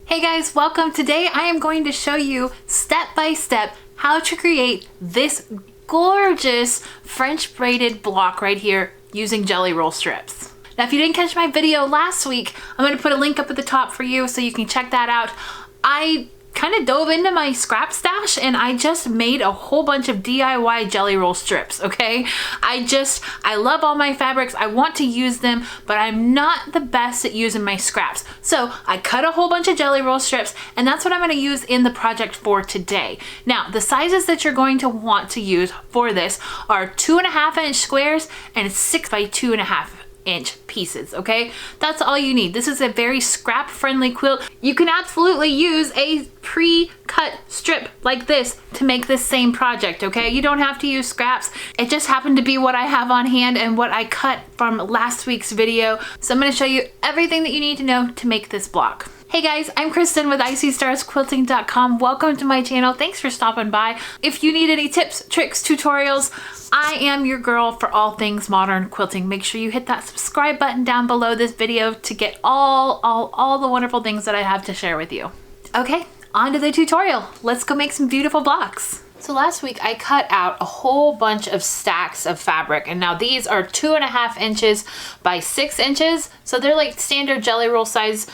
Hey guys, welcome. Today I am going to show you step by step how to create this gorgeous French braided block right here using jelly roll strips. Now if you didn't catch my video last week, I'm going to put a link up at the top for you so you can check that out. I kind of dove into my scrap stash and I just made a whole bunch of DIY jelly roll strips, okay? I love all my fabrics. I want to use them, but I'm not the best at using my scraps. So I cut a whole bunch of jelly roll strips and that's what I'm going to use in the project for today. Now, the sizes that you're going to want to use for this are 2.5 inch squares and 6 by 2.5 inch pieces, okay? That's all you need. This is a very scrap friendly quilt. You can absolutely use a pre-cut strip like this to make this same project, okay? You don't have to use scraps. It just happened to be what I have on hand and what I cut from last week's video. So I'm going to show you everything that you need to know to make this block. Hey guys, I'm Kristen with IcyStarsQuilting.com. Welcome to my channel. Thanks for stopping by. If you need any tips, tricks, tutorials, I am your girl for all things modern quilting. Make sure you hit that subscribe button down below this video to get all the wonderful things that I have to share with you. Okay, on to the tutorial. Let's go make some beautiful blocks. So last week I cut out a whole bunch of stacks of fabric, and now these are 2.5 inches by 6 inches. So they're like standard jelly roll size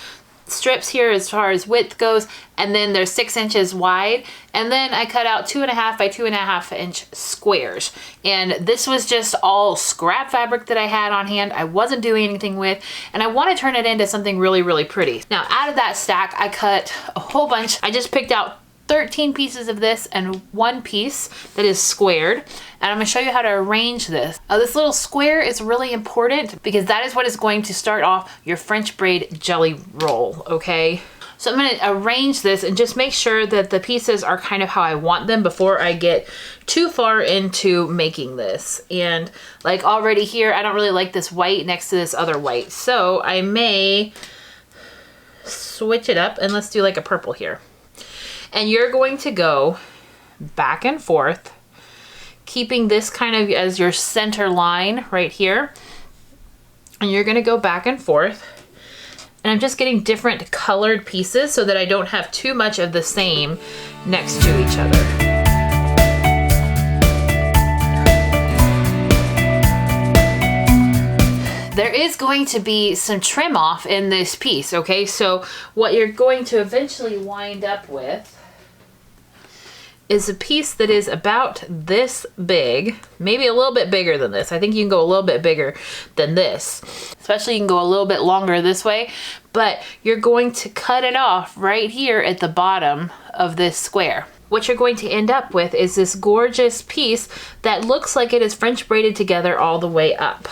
strips here as far as width goes, and then they're 6 inches wide, and then I cut out 2.5 by 2.5 inch squares, and this was just all scrap fabric that I had on hand. I wasn't doing anything with, and I want to turn it into something really pretty. Now out of that stack I cut a whole bunch. I just picked out 13 pieces of this and one piece that is squared, and I'm going to show you how to arrange this. This little square is really important because that is what is going to start off your French braid jelly roll, okay? So I'm going to arrange this and just make sure that the pieces are kind of how I want them before I get too far into making this. And like already here, I don't really like this white next to this other white, so I may switch it up and let's do like a purple here. And you're going to go back and forth, keeping this kind of as your center line right here. And you're going to go back and forth. And I'm just getting different colored pieces so that I don't have too much of the same next to each other. There is going to be some trim off in this piece, okay? So what you're going to eventually wind up with is a piece that is about this big, maybe a little bit bigger than this. I think you can go a little bit bigger than this. Especially you can go a little bit longer this way, but you're going to cut it off right here at the bottom of this square. What you're going to end up with is this gorgeous piece that looks like it is French braided together all the way up.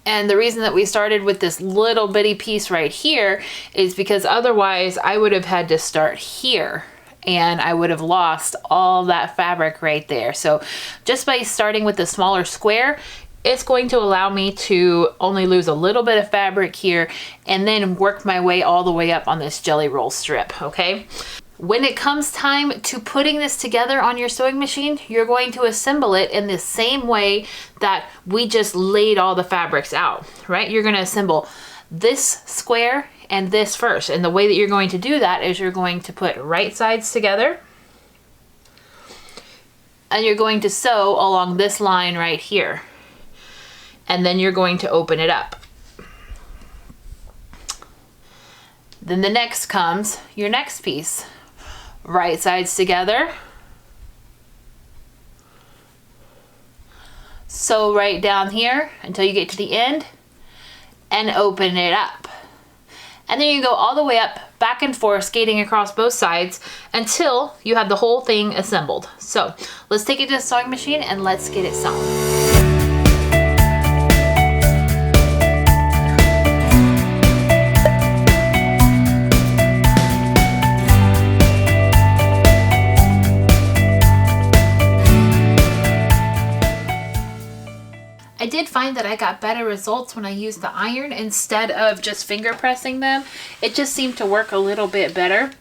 And the reason that we started with this little bitty piece right here is because otherwise I would have had to start here and I would have lost all that fabric right there. So just by starting with the smaller square, it's going to allow me to only lose a little bit of fabric here and then work my way all the way up on this jelly roll strip, okay? When it comes time to putting this together on your sewing machine, you're going to assemble it in the same way that we just laid all the fabrics out, right? You're going to assemble this square and this first. And the way that you're going to do that is you're going to put right sides together and you're going to sew along this line right here. And then you're going to open it up. Then the next comes your next piece. Right sides together, sew right down here until you get to the end and open it up. And then you go all the way up, back and forth, skating across both sides until you have the whole thing assembled. So let's take it to the sewing machine and let's get it sewn. I did find that I got better results when I used the iron instead of just finger pressing them. It just seemed to work a little bit better.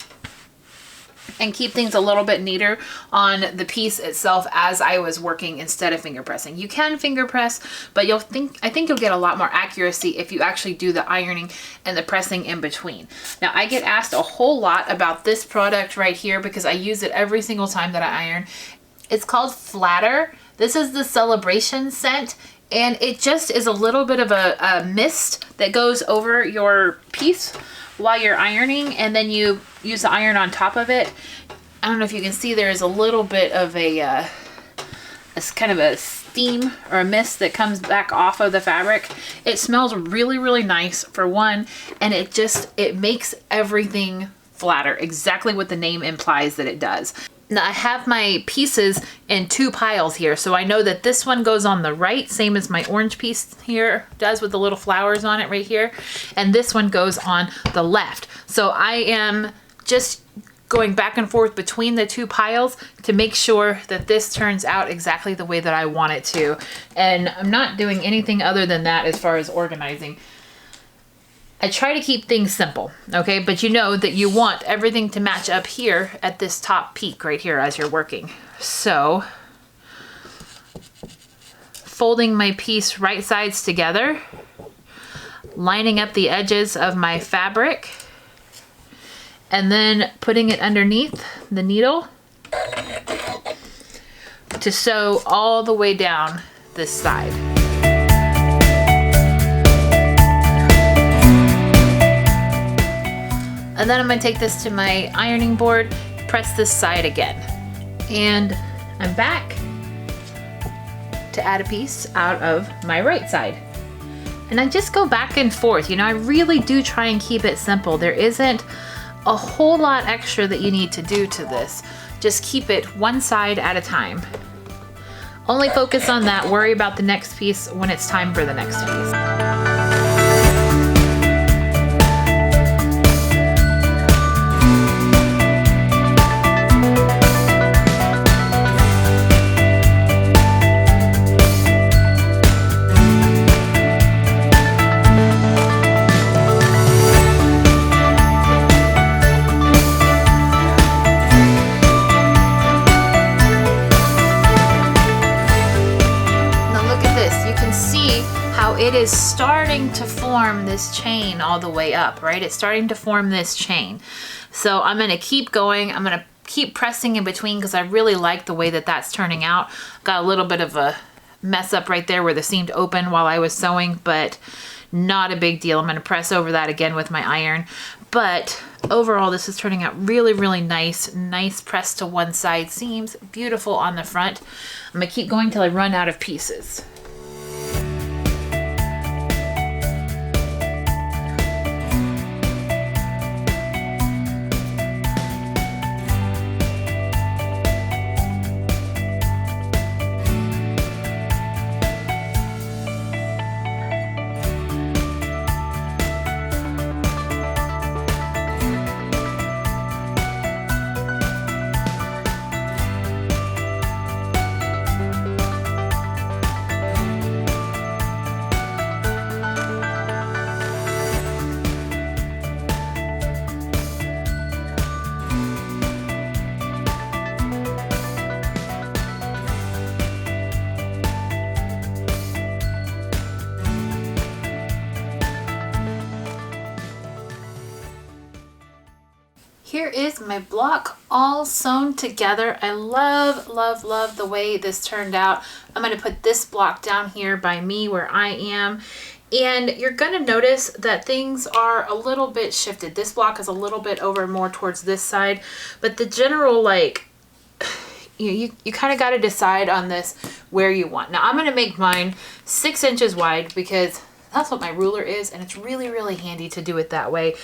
and keep things a little bit neater on the piece itself as I was working instead of finger pressing. You can finger press, but I think you'll get a lot more accuracy if you actually do the ironing and the pressing in between. Now, I get asked a whole lot about this product right here because I use it every single time that I iron. It's called Flatter. This is the Celebration scent, and it just is a little bit of a mist that goes over your piece while you're ironing, and then you use the iron on top of it. I don't know if you can see, there is a little bit of a kind of a steam or a mist that comes back off of the fabric. It smells really, really nice for one, and it makes everything flatter, exactly what the name implies that it does. Now, I have my pieces in 2 piles here, so I know that this one goes on the right, same as my orange piece here does with the little flowers on it right here, and this one goes on the left. So I am just going back and forth between the 2 piles to make sure that this turns out exactly the way that I want it to, and I'm not doing anything other than that as far as organizing. I try to keep things simple, okay? But you know that you want everything to match up here at this top peak right here as you're working. So, folding my piece right sides together, lining up the edges of my fabric, and then putting it underneath the needle to sew all the way down this side. And then I'm gonna take this to my ironing board, press this side again. And I'm back to add a piece out of my right side. And I just go back and forth. You know, I really do try and keep it simple. There isn't a whole lot extra that you need to do to this. Just keep it one side at a time. Only focus on that, worry about the next piece when it's time for the next piece. It is starting to form this chain all the way up, right? It's starting to form this chain. So I'm gonna keep going. I'm gonna keep pressing in between because I really like the way that that's turning out. Got a little bit of a mess up right there where the seam opened while I was sewing, but not a big deal. I'm gonna press over that again with my iron. But overall, this is turning out really, really nice. Nice press to one side seams, beautiful on the front. I'm gonna keep going till I run out of pieces. Here is my block all sewn together. I love, love, love the way this turned out. I'm going to put this block down here by me where I am. And you're going to notice that things are a little bit shifted. This block is a little bit over more towards this side, but the general, like, you kind of got to decide on this where you want. Now I'm going to make mine 6 inches wide because that's what my ruler is, and it's really, really handy to do it that way.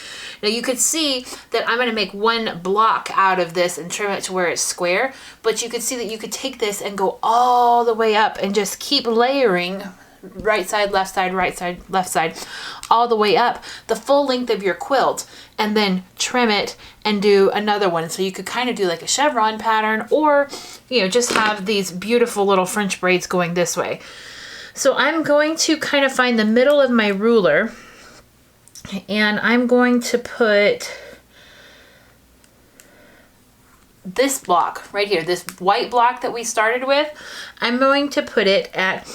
Now you could see that I'm going to make one block out of this and trim it to where it's square, but you could see that you could take this and go all the way up and just keep layering right side, left side, right side, left side, all the way up the full length of your quilt, and then trim it and do another one. So you could kind of do like a chevron pattern, or, you know, just have these beautiful little French braids going this way. So I'm going to kind of find the middle of my ruler, and I'm going to put this block right here, this white block that we started with, I'm going to put it at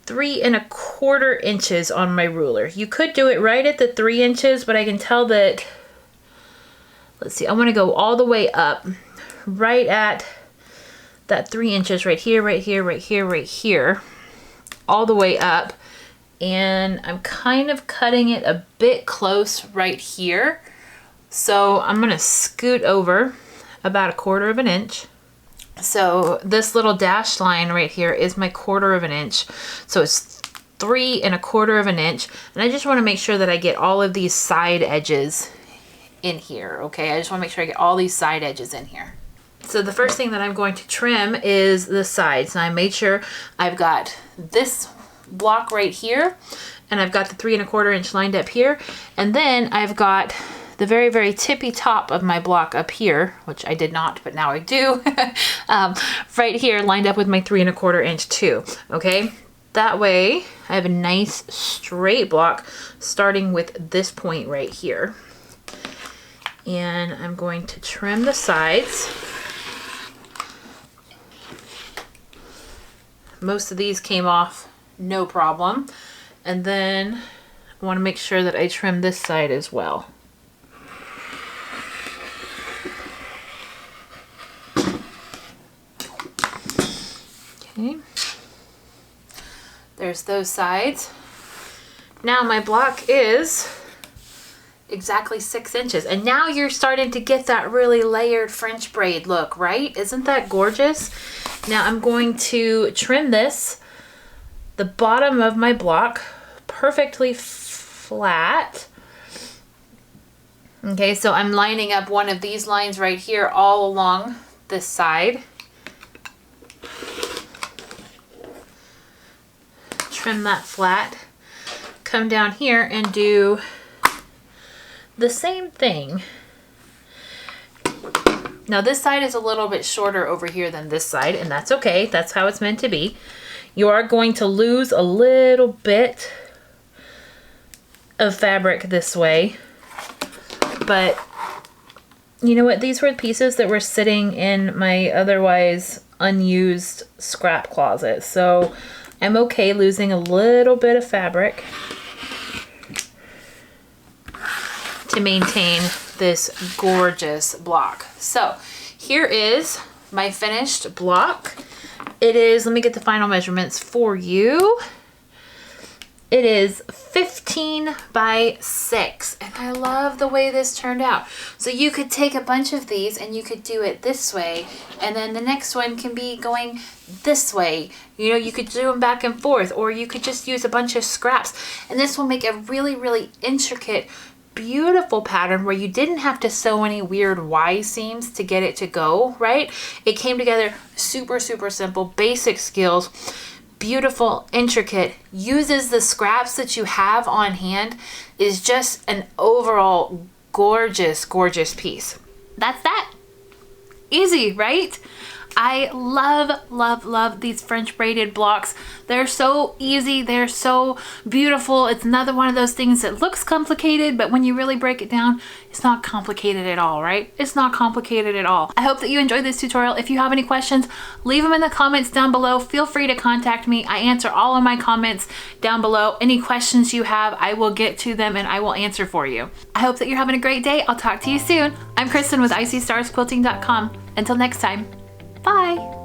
3 1/4 inches on my ruler. You could do it right at the 3 inches, but I can tell that, let's see, I want to go all the way up right at that 3 inches right here, right here, right here, right here, all the way up. And I'm kind of cutting it a bit close right here. So I'm gonna scoot over about 1/4 inch. So this little dashed line right here is my 1/4 inch. So it's 3 1/4 inch. And I just wanna make sure that I get all of these side edges in here, okay? I just wanna make sure I get all these side edges in here. So the first thing that I'm going to trim is the sides. And I made sure I've got this block right here, and I've got the 3 1/4 inch lined up here, and then I've got the very, very tippy top of my block up here, which I did not, but now I do, right here lined up with my 3 1/4 inch too, okay? That way I have a nice straight block starting with this point right here. And I'm going to trim the sides. Most of these came off no problem. And then I want to make sure that I trim this side as well. Okay. There's those sides. Now my block is exactly 6 inches. And now you're starting to get that really layered French braid look, right? Isn't that gorgeous? Now I'm going to trim this, the bottom of my block, perfectly flat. Okay, so I'm lining up one of these lines right here all along this side. Trim that flat. Come down here and do the same thing. Now this side is a little bit shorter over here than this side, and that's okay. That's how it's meant to be. You are going to lose a little bit of fabric this way, but you know what? These were pieces that were sitting in my otherwise unused scrap closet, so I'm okay losing a little bit of fabric to maintain this gorgeous block. So here is my finished block. It is, let me get the final measurements for you. It is 15 by 6, and I love the way this turned out. So you could take a bunch of these and you could do it this way, and then the next one can be going this way. You know, you could do them back and forth, or you could just use a bunch of scraps, and this will make a really, really intricate, beautiful pattern where you didn't have to sew any weird Y seams to get it to go, right? It came together super, super simple, basic skills, beautiful, intricate, uses the scraps that you have on hand, is just an overall gorgeous, gorgeous piece. That's that. Easy, right? I love, love, love these French braided blocks. They're so easy. They're so beautiful. It's another one of those things that looks complicated, but when you really break it down, it's not complicated at all, right? It's not complicated at all. I hope that you enjoyed this tutorial. If you have any questions, leave them in the comments down below. Feel free to contact me. I answer all of my comments down below. Any questions you have, I will get to them and I will answer for you. I hope that you're having a great day. I'll talk to you soon. I'm Kristen with IcyStarsQuilting.com. Until next time. Bye.